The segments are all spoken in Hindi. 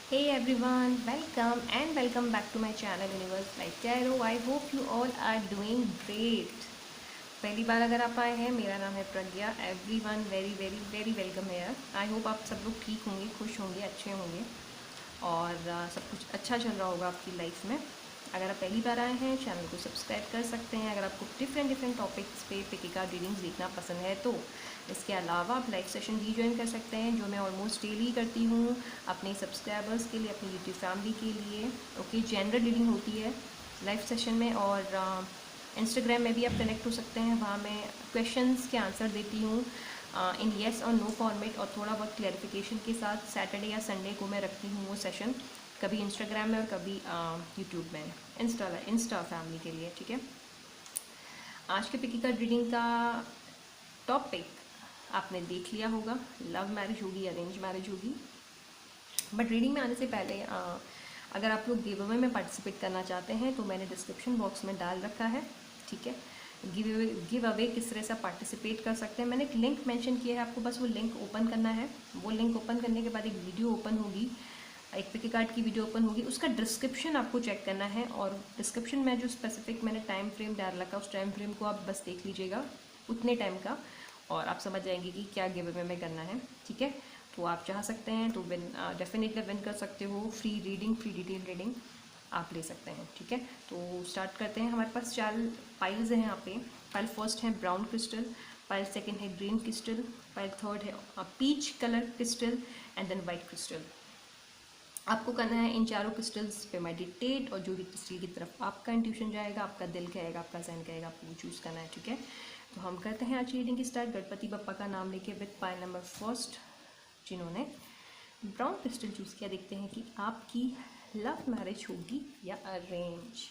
Hey everyone, welcome and welcome back to my channel Universe Like Tarot. I hope you all are doing great. पहली बार अगर आप आए हैं, मेरा नाम है Pragya. Everyone very very very welcome here. I hope आप सब लोग ठीक होंगे, खुश होंगे, अच्छे होंगे और सब कुछ अच्छा चल रहा होगा आपकी लाइफ में. अगर आप पहली बार आए हैं, चैनल को सब्सक्राइब कर सकते हैं. अगर आपको डिफरेंट डिफरेंट टॉपिक्स पे पिकी कार्ड रीडिंग्स देखना पसंद है तो इसके अलावा आप लाइव सेशन भी ज्वाइन कर सकते हैं, जो मैं ऑलमोस्ट डेली करती हूँ अपने सब्सक्राइबर्स के लिए, अपनी यूट्यूब फैमिली के लिए. ओके, जनरल रीडिंग होती है लाइव सेशन में. और इंस्टाग्राम में भी आप कनेक्ट हो सकते हैं. वहाँ मैं क्वेश्चंस के आंसर देती हूँ इन येस और नो फॉर्मेट, और थोड़ा बहुत क्लैरिफिकेशन के साथ. सैटरडे या संडे को मैं रखती हूँ वो सेशन, कभी इंस्टाग्राम में और कभी यूट्यूब में, इंस्टा फैमिली के लिए. ठीक है, आज के पिकी कार्ड रीडिंग का टॉपिक आपने देख लिया होगा. लव मैरिज होगी, अरेंज मैरिज होगी. बट रीडिंग में आने से पहले अगर आप लोग गिव अवे में पार्टिसिपेट करना चाहते हैं तो मैंने डिस्क्रिप्शन बॉक्स में डाल रखा है. ठीक है, गिव अवे किस तरह से पार्टिसिपेट कर सकते हैं, मैंने एक लिंक मेंशन किया है. आपको बस वो लिंक ओपन करना है. वो लिंक ओपन करने के बाद एक वीडियो ओपन होगी, एक पिकी कार्ड की वीडियो ओपन होगी. उसका डिस्क्रिप्शन आपको चेक करना है, और डिस्क्रिप्शन में जो स्पेसिफिक मैंने टाइम फ्रेम डाल रखा है, उस टाइम फ्रेम को आप बस देख लीजिएगा उतने टाइम का, और आप समझ जाएंगे कि क्या गिव अवे में करना है. ठीक है, तो आप चाह सकते हैं तो डेफिनेटली विन कर सकते हो. Free reading, free detail reading आप ले सकते हैं. ठीक है, तो स्टार्ट करते हैं. हमारे पास 4 पाइल्स हैं यहाँ पे. पाइल फर्स्ट है ब्राउन क्रिस्टल, पाइल सेकंड है ग्रीन क्रिस्टल, पाइल थर्ड है peach colour crystal, and then white crystal. आपको करना है इन चारों क्रिस्टल्स पे मेडिटेट, और जो भी क्रिस्टल की तरफ आपका इंट्यूशन जाएगा, आपका दिल कहेगा, आपका जहन कहेगा, आपको वो चूज़ करना है. ठीक है, तो हम करते हैं आज की रीडिंग की स्टार्ट गणपति बप्पा का नाम लेके विद पाइल नंबर फर्स्ट. जिन्होंने ब्राउन क्रिस्टल चूज़ किया, देखते हैं कि आपकी लव मैरिज होगी या अरेंज.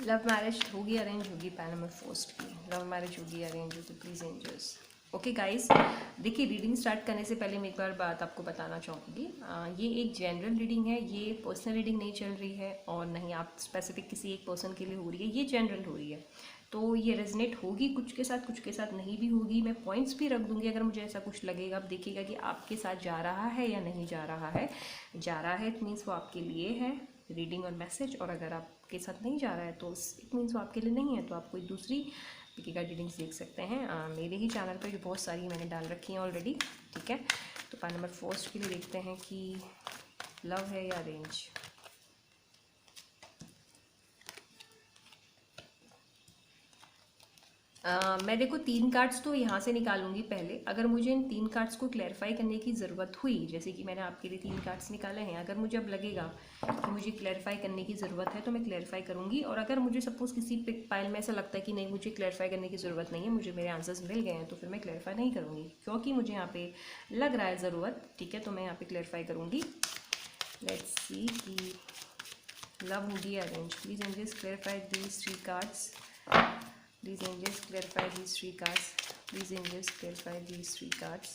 लव मैरिज होगी, अरेंज होगी. पैन नंबर फर्स्ट की लव मैरिज होगी, अरेंज होगी. Please angels. ओके गाइस, देखिए रीडिंग स्टार्ट करने से पहले मैं एक बार बात आपको बताना चाहूँगी. ये एक जनरल रीडिंग है, ये पर्सनल रीडिंग नहीं चल रही है, और नहीं आप स्पेसिफिक किसी एक पर्सन के लिए हो रही है. ये जनरल हो रही है, तो ये रेजनेट होगी कुछ के साथ, कुछ के साथ नहीं भी होगी. मैं पॉइंट्स भी रख दूंगी अगर मुझे ऐसा कुछ लगेगा. आप देखिएगा कि आपके साथ जा रहा है या नहीं जा रहा है. जा रहा है इट मीन्स वो आपके लिए है रीडिंग और मैसेज, और अगर आपके साथ नहीं जा रहा है तो इट मीन्स वो आपके लिए नहीं है. तो आप कोई दूसरी पिकी कार्ड रीडिंग्स देख सकते हैं. मेरे ही चैनल पर जो बहुत सारी मैंने डाल रखी हैं ऑलरेडी. ठीक है, तो पार्ट नंबर फर्स्ट के लिए देखते हैं कि लव है या अरेंज. मैं देखो 3 कार्ड्स तो यहाँ से निकालूंगी पहले. अगर मुझे इन 3 कार्ड्स को क्लैरिफाई करने की ज़रूरत हुई, जैसे कि मैंने आपके लिए 3 कार्ड्स निकाले हैं, अगर मुझे अब लगेगा कि मुझे क्लैरिफाई करने की ज़रूरत है तो मैं क्लैरिफाई करूँगी. और अगर मुझे सपोज़ किसी पिक पाइल में ऐसा लगता है कि नहीं मुझे क्लैरिफाई करने की ज़रूरत नहीं है, मुझे मेरे आंसर्स मिल गए हैं, तो फिर मैं क्लैरिफाई नहीं करूँगी, क्योंकि मुझे यहाँ पे लग रहा है ज़रूरत. ठीक है, तो मैं यहाँ पे क्लैरिफाई करूँगी. लेट्स सी कि लव होगी arrange. Please angels clarify these 3 cards. Please angels clarify these 3 cards. Please angels clarify these 3 cards.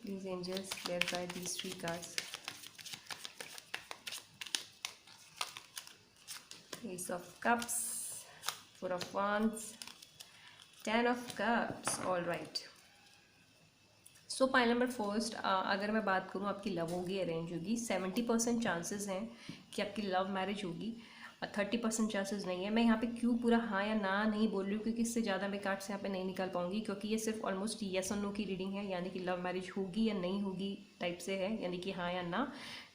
Please angels clarify these 3 cards. Ace of Cups, 4 of Wands, 10 of Cups. All right. So pile number first, अगर मैं बात करूँ आपकी लव होगी अरेंज होगी, 70% चांसेस हैं कि आपकी लव मैरिज होगी, 30% चांसेस नहीं है. मैं यहाँ पे क्यों पूरा हाँ या ना नहीं बोल रही हूँ, क्योंकि इससे ज़्यादा मैं कार्ड्स यहाँ पे नहीं निकाल पाऊंगी, क्योंकि ये सिर्फ ऑलमोस्ट येस और नो की रीडिंग है. यानी कि लव मैरिज होगी या नहीं होगी टाइप से है, यानी कि हाँ या ना,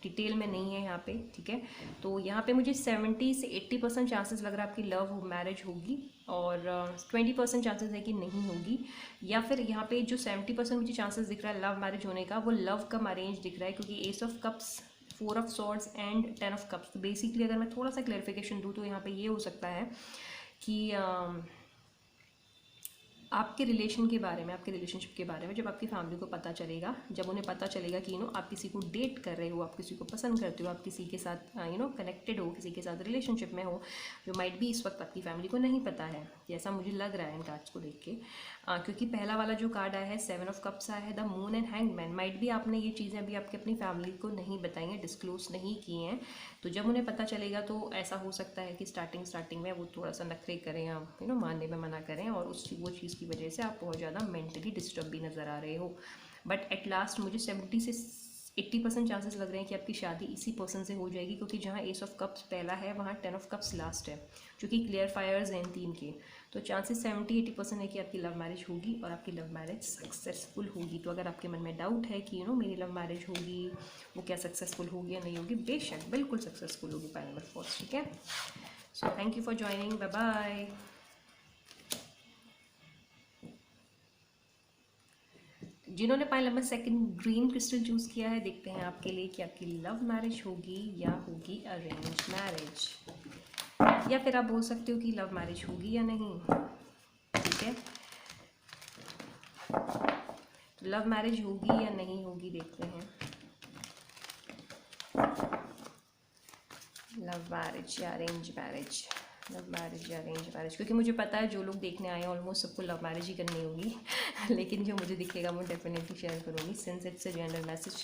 डिटेल में नहीं है यहाँ पे. ठीक है, तो यहाँ पे मुझे 70 से 80% चांसेस लग रहा है आपकी लव मैरिज होगी, और 20% चांसेस है कि नहीं होगी. या फिर यहाँ पे जो 70% मुझे चांसेस दिख रहा है लव मैरिज होने का, वो लव कम अरेंज दिख रहा है, क्योंकि S of cups, 4 of swords and 10 of cups. तो बेसिकली अगर मैं थोड़ा सा क्लैरिफिकेशन दूँ तो यहाँ पे ये हो सकता है कि आपके रिलेशन के बारे में, आपके रिलेशनशिप के बारे में जब आपकी फैमिली को पता चलेगा, जब उन्हें पता चलेगा कि आप किसी को डेट कर रहे हो, आप किसी को पसंद करते हो, आप किसी के साथ कनेक्टेड हो, किसी के साथ रिलेशनशिप में हो, जो माइट भी इस वक्त आपकी फैमिली को नहीं पता है, जैसा मुझे लग रहा है इन कार्ड्स को देख के। क्योंकि पहला वाला जो कार्ड आया है 7 ऑफ कप्स आया है, the moon and hangman. Might भी आपने ये चीज़ें अभी आपके अपनी फैमिली को नहीं बताई हैं, डिस्क्लोज नहीं की हैं, तो जब उन्हें पता चलेगा तो ऐसा हो सकता है कि स्टार्टिंग में वो थोड़ा सा नखरे करें या मानने में मना करें, और वो चीज़ की वजह से आप बहुत ज़्यादा मेंटली डिस्टर्ब भी नज़र आ रहे हो। बट एट लास्ट मुझे 70 से 80% चांसेस लग रहे हैं कि आपकी शादी इसी पर्सन से हो जाएगी, क्योंकि जहाँ एस ऑफ कप्स पहला है वहाँ 10 ऑफ कप्स लास्ट है, जो कि क्लियर फायर्स हैं 3 के। तो चांसेस 70-80% है कि आपकी लव मैरिज होगी और आपकी लव मैरिज सक्सेसफुल होगी। तो अगर आपके मन में डाउट है कि मेरी लव मैरिज होगी, वो क्या सक्सेसफुल होगी या नहीं होगी, बेशक बिल्कुल सक्सेसफुल होगी पाइल नंबर 4, ठीक है। So thank you for joining, bye bye. जिन्होंने pile number 2 green crystal choose किया है, देखते हैं आपके लिए कि आपकी लव मैरिज होगी या होगी अरेंज मैरिज, या फिर आप बोल सकते हो कि लव मैरिज होगी या नहीं, ठीक है। तो लव मैरिज होगी या नहीं होगी, देखते हैं। लव मैरिज या अरेंज मैरिज, लव मैरिज या अरेंज मैरिज, क्योंकि मुझे पता है जो लोग देखने आए हैं ऑलमोस्ट सबको लव मैरिज ही करनी होगी लेकिन जो मुझे दिखेगा मैं डेफिनेटली शेयर करूँगी, since it's a gender message.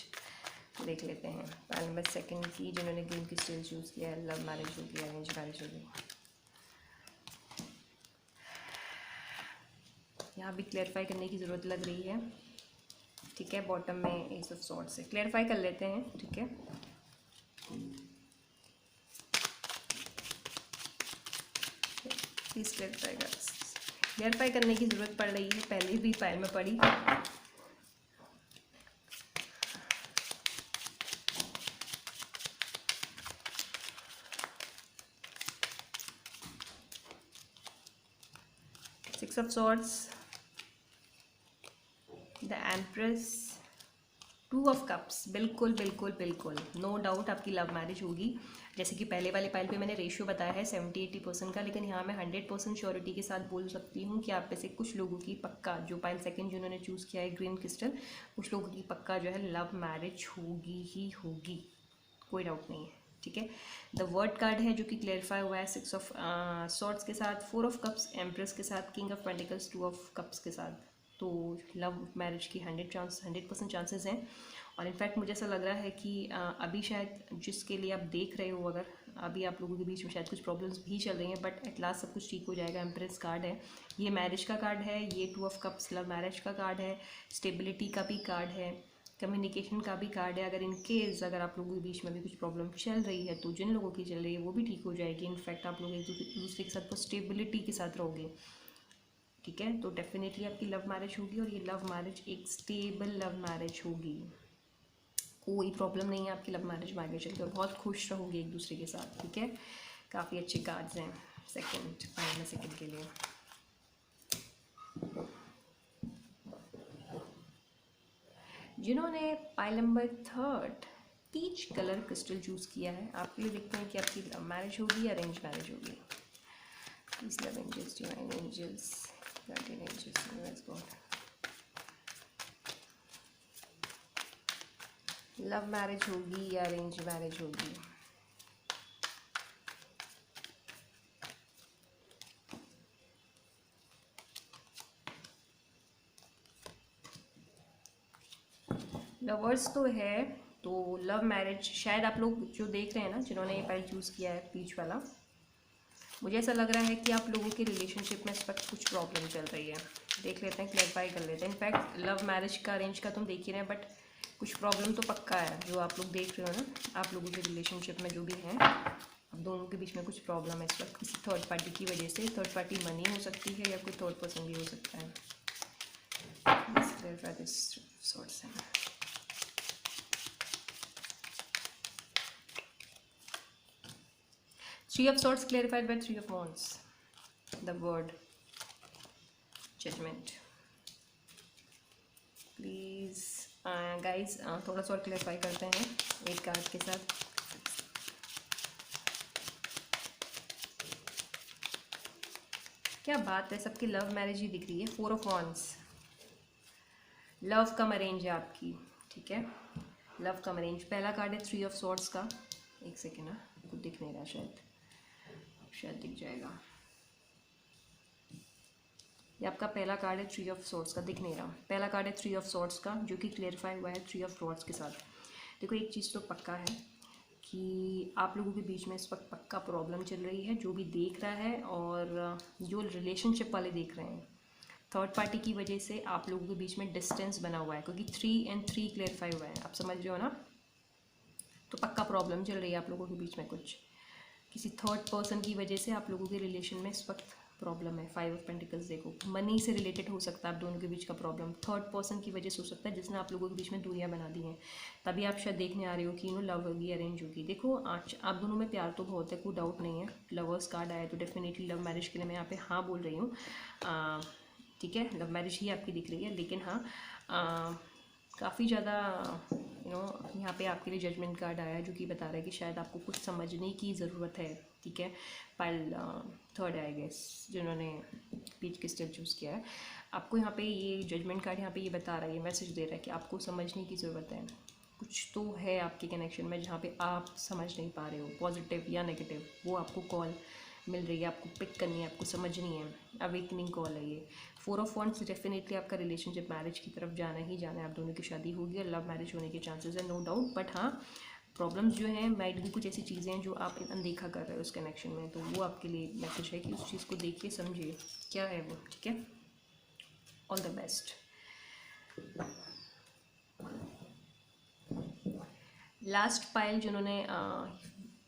देख लेते हैं पाइल नंबर 2 की, जिन्होंने ग्रीन क्रिस्टल चूज़ किया है, लव मैरिज होगी अरेंज मैरिज होगी। यहाँ भी क्लैरिफाई करने की ज़रूरत लग रही है, ठीक है। बॉटम में एस ऑफ सॉर्ड्स से क्लैरिफाई कर लेते हैं, ठीक है। प्लीज़ क्लैरिफाई करने की ज़रूरत पड़ रही है, पहले भी फाइल में पड़ी। Six of swords, the empress, 2 of cups, बिल्कुल बिल्कुल बिल्कुल नो डाउट आपकी लव मैरिज होगी। जैसे कि पहले वाले पाइल पे मैंने रेशियो बताया है 70-80% का, लेकिन यहाँ मैं 100% श्योरिटी के साथ बोल सकती हूँ कि आप में से कुछ लोगों की पक्का, जो पाइल 2 जिन्होंने चूज़ किया है ग्रीन क्रिस्टल, कुछ लोगों की पक्का जो है लव मैरिज होगी ही होगी, कोई डाउट नहीं है, ठीक है। द वर्ड कार्ड है जो कि क्लेरिफाई हुआ है 6 ऑफ सॉर्ड्स के साथ, 4 ऑफ कप्स एम्प्रेस के साथ, king of pentacles 2 of cups के साथ। तो लव मैरिज की 100% चांसेस हैं। और इनफैक्ट मुझे ऐसा लग रहा है कि अभी शायद जिसके लिए आप देख रहे हो, अगर अभी आप लोगों के बीच में शायद कुछ प्रॉब्लम्स भी चल रही हैं, बट एट लास्ट सब कुछ ठीक हो जाएगा। एम्प्रेस कार्ड है, ये मैरिज का कार्ड है, ये 2 ऑफ कप्स लव मैरिज का कार्ड है, स्टेबिलिटी का भी कार्ड है, कम्युनिकेशन का भी कार्ड है। अगर इन केस अगर आप लोगों के बीच में भी कुछ प्रॉब्लम चल रही है, तो जिन लोगों की चल रही है वो भी ठीक हो जाएगी। इनफैक्ट आप लोग एक दूसरे के साथ तो स्टेबिलिटी के साथ रहोगे, ठीक है। तो डेफिनेटली आपकी लव मैरिज होगी, और ये लव मैरिज एक स्टेबल लव मैरिज होगी, कोई प्रॉब्लम नहीं है आपकी लव मैरिज में आगे चलकर, बहुत खुश रहोगे एक दूसरे के साथ, ठीक है। काफ़ी अच्छे कार्ड्स हैं फाइनल सेकंड के लिए। जिन्होंने pile number 3 peach colour crystal choose किया है, आपके लिए देखते हैं कि आपकी लव मैरिज होगी या अरेंज मैरिज होगी। Please love angels, divine angels, guardian angels, universe God, love marriage होगी या अरेंज मैरिज होगी। लवर्स तो है, तो लव मैरिज शायद आप लोग जो देख रहे हैं ना, जिन्होंने ये पाइल चूज़ किया है पीच वाला, मुझे ऐसा लग रहा है कि आप लोगों के रिलेशनशिप में इस वक्त कुछ प्रॉब्लम चल रही है। देख लेते हैं, क्लैरिफाई कर लेते हैं। इनफैक्ट लव मैरिज का अरेंज का तुम देख ही रहे हैं, बट कुछ प्रॉब्लम तो पक्का है जो आप लोग देख रहे हो ना, आप लोगों के रिलेशनशिप में जो भी है, अब दोनों के बीच में कुछ प्रॉब्लम है इस वक्त, किसी थर्ड पार्टी की वजह से। थर्ड पार्टी मनी हो सकती है या कोई थर्ड पर्सन भी हो सकता है। क्लैरिफाई दिस सॉर्ट्स हैं। Three of Swords clarified by 3 of Wands. The word judgment. Please guys थोड़ा सा और क्लैरिफाई करते हैं एक कार्ड के साथ। क्या बात है, सबकी लव मैरिज ही दिख रही है। 4 of wands, love come arrange है आपकी, ठीक है, लव कम अरेंज। पहला कार्ड है 3 ऑफ सॉर्ड्स का, एक सेकेंड ना, कुछ दिख नहीं रहा, शायद दिख जाएगा। ये आपका पहला कार्ड है 3 ऑफ सॉर्ड्स का, दिख नहीं रहा। पहला कार्ड है 3 ऑफ सॉर्ड्स का, जो कि क्लियरिफाई हुआ है 3 ऑफ सॉर्ड्स के साथ। देखो एक चीज़ तो पक्का है कि आप लोगों के बीच में इस वक्त पक्का प्रॉब्लम चल रही है, जो भी देख रहा है और जो रिलेशनशिप वाले देख रहे हैं। थर्ड पार्टी की वजह से आप लोगों के बीच में डिस्टेंस बना हुआ है, क्योंकि 3 और 3 क्लियरिफाई हुआ है, आप समझ रहे हो ना। तो पक्का प्रॉब्लम चल रही है आप लोगों के बीच में, कुछ किसी थर्ड पर्सन की वजह से आप लोगों के रिलेशन में इस वक्त प्रॉब्लम है। 5 ऑफ पेंटिकल्स देखो, मनी से रिलेटेड हो सकता है आप दोनों के बीच का प्रॉब्लम, थर्ड पर्सन की वजह से हो सकता है, जिसने आप लोगों के बीच में दूरियां बना दी हैं। तभी आप शायद देखने आ रहे हो कि लव होगी, अरेंज होगी। देखो आज आप दोनों में प्यार तो बहुत है, कोई डाउट नहीं है। लवर्स कार्ड आया तो डेफिनेटली लव मैरिज के लिए मैं यहाँ पे हाँ बोल रही हूँ, ठीक है, लव मैरिज ही आपकी दिख रही है। लेकिन हाँ, काफ़ी ज़्यादा यहाँ पे आपके लिए जजमेंट कार्ड आया है, जो कि बता रहा है कि शायद आपको कुछ समझने की ज़रूरत है, ठीक है। पाइल थर्ड आई गेस, जिन्होंने पीच क्रिस्टल चूज़ किया है, आपको यहाँ पे ये जजमेंट कार्ड यहाँ पे ये बता रहा है, ये मैसेज दे रहा है कि आपको समझने की ज़रूरत है। कुछ तो है आपके कनेक्शन में जहाँ पे आप समझ नहीं पा रहे हो, पॉजिटिव या नेगेटिव, वो आपको कॉल मिल रही है, आपको पिक करनी है, आपको समझनी है। अवेकनिंग कॉल है ये। 4 ऑफ वॉन्ड्स, डेफिनेटली आपका रिलेशनशिप मैरिज की तरफ जाना ही जाना है, आप दोनों की शादी होगी और लव मैरिज होने के चांसेस है, नो डाउट। बट हाँ, प्रॉब्लम्स जो हैं माइट भी कुछ ऐसी चीज़ें हैं जो आप अनदेखा कर रहे हो उस कनेक्शन में, तो वो आपके लिए मैसेज है कि उस चीज़ को देखिए, समझिए क्या है वो, ठीक है। All the best. Last pile जिन्होंने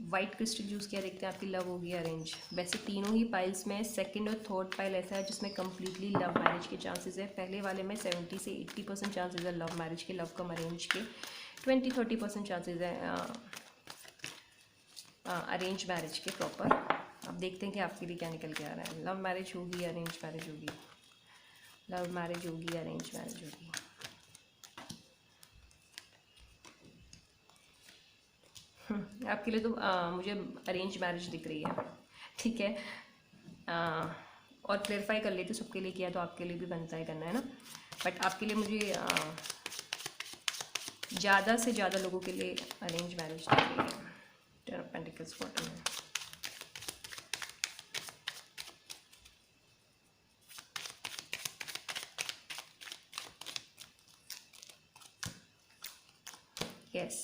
वाइट क्रिस्टल यूज़ किया, देखते हैं आपकी लव होगी अरेंज। वैसे तीनों ही पाइल्स में सेकंड और थर्ड पाइल ऐसा है जिसमें कम्प्लीटली लव मैरिज के चांसेस है। पहले वाले में 70 से 80% चांसेस है लव मैरिज के, लव कम अरेंज के 20-30% चांसेस है अरेंज मैरिज के प्रॉपर। अब देखते हैं कि आपके लिए क्या निकल के आ रहा है। लव मैरिज होगी, अरेंज मैरिज होगी, लव मैरिज होगी, अरेंज मैरिज होगी। आपके लिए तो मुझे अरेंज मैरिज दिख रही है, ठीक है। और क्लेरिफाई कर लेती हूँ, सबके लिए किया तो आपके लिए भी बनता है करना, है ना। बट आपके लिए मुझे ज़्यादा से ज़्यादा लोगों के लिए अरेंज मैरिज दिख रही है। 10 ऑफ पेंटिकल्स बॉटम में, यस।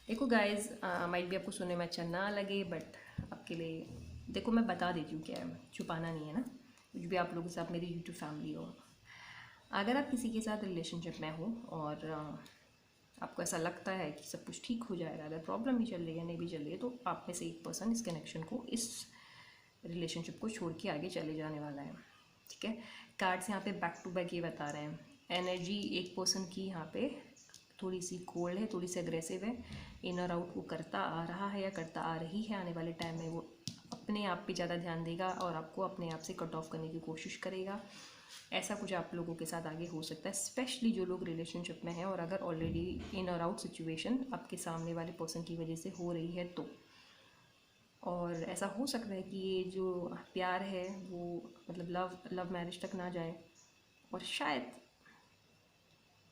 देखो गाइज, माइट भी आपको सुनने में अच्छा ना लगे, बट आपके लिए देखो मैं बता देती हूँ क्या है, छुपाना नहीं है ना। कुछ भी आप लोगों के साथ मेरी यूट्यूब फैमिली हो, अगर आप किसी के साथ रिलेशनशिप में हो और आपको ऐसा लगता है कि सब कुछ ठीक हो जाएगा, अगर प्रॉब्लम भी चल रही है नहीं भी चल रही है, तो आप में से एक पर्सन इस कनेक्शन को, इस रिलेशनशिप को छोड़ के आगे चले जाने वाला है, ठीक है। कार्ड्स यहाँ पे बैक टू बैक ये बता रहे हैं, एनर्जी एक पर्सन की यहाँ पे थोड़ी सी कोल्ड है, थोड़ी सी अग्रेसिव है, इन और आउट वो करता आ रहा है या करता आ रही है। आने वाले टाइम में वो अपने आप पे ज़्यादा ध्यान देगा और आपको अपने आप से कट ऑफ करने की कोशिश करेगा। ऐसा कुछ आप लोगों के साथ आगे हो सकता है, स्पेशली जो लोग रिलेशनशिप में हैं और अगर ऑलरेडी इन और आउट सिचुएशन आपके सामने वाले पर्सन की वजह से हो रही है तो। और ऐसा हो सकता है कि ये जो प्यार है वो मतलब लव मैरिज तक ना जाए, और शायद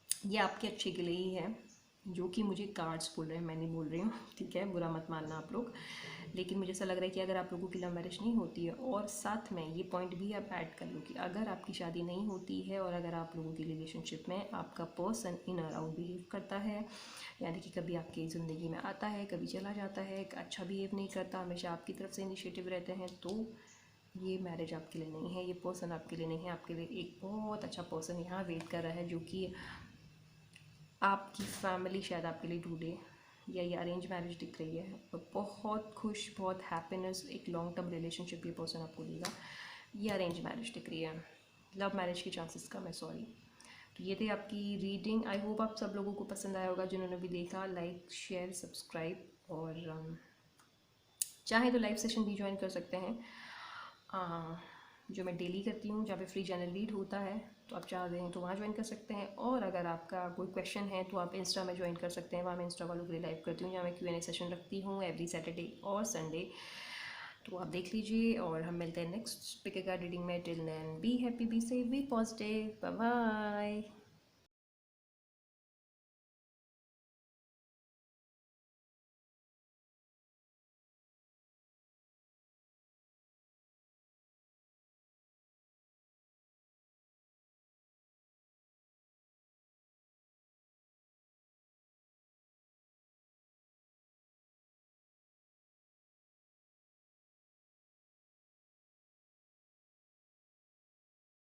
ये आपके अच्छे के लिए ही है, जो कि मुझे कार्ड्स बोल रहे हैं, मैं नहीं बोल रही हूँ, ठीक है, बुरा मत मानना आप लोग। लेकिन मुझे ऐसा लग रहा है कि अगर आप लोगों की लव मैरिज नहीं होती है, और साथ में ये पॉइंट भी आप ऐड कर लो कि अगर आपकी शादी नहीं होती है और अगर आप लोगों की रिलेशनशिप में आपका पर्सन इन और आउट बिहेव करता है, यानी कि कभी आपकी ज़िंदगी में आता है, कभी चला जाता है, अच्छा बिहेव नहीं करता, हमेशा आपकी तरफ से इनिशिएटिव रहते हैं, तो ये मैरिज आपके लिए नहीं है, ये पर्सन आपके लिए नहीं है। आपके लिए एक बहुत अच्छा पर्सन यहाँ वेट कर रहा है, जो कि आपकी फैमिली शायद आपके लिए ढूंढे, या ये अरेंज मैरिज दिख रही है, और बहुत खुश, बहुत हैप्पीनेस, एक लॉन्ग टर्म रिलेशनशिप ये पर्सन आपको देगा। ये अरेंज मैरिज दिख रही है, लव मैरिज के चांसेस कम है, सॉरी। तो ये थी आपकी रीडिंग। आई होप आप सब लोगों को पसंद आया होगा, जिन्होंने भी देखा। लाइक, शेयर, सब्सक्राइब, और चाहे तो लाइव सेशन भी ज्वाइन कर सकते हैं, जो मैं डेली करती हूँ, जहाँ पे फ्री जनरल रीड होता है, तो आप चाहते हैं तो वहाँ ज्वाइन कर सकते हैं। और अगर आपका कोई क्वेश्चन है तो आप इंस्टा में ज्वाइन कर सकते हैं, वहाँ मैं इंस्टा वालों के लिए लाइव करती हूँ, जहाँ मैं Q&A सेशन रखती हूँ एवरी सैटरडे और संडे। तो आप देख लीजिए और हम मिलते हैं नेक्स्ट पिक कार्ड रीडिंग में। Till then be happy, be safe, be positive, bye bye.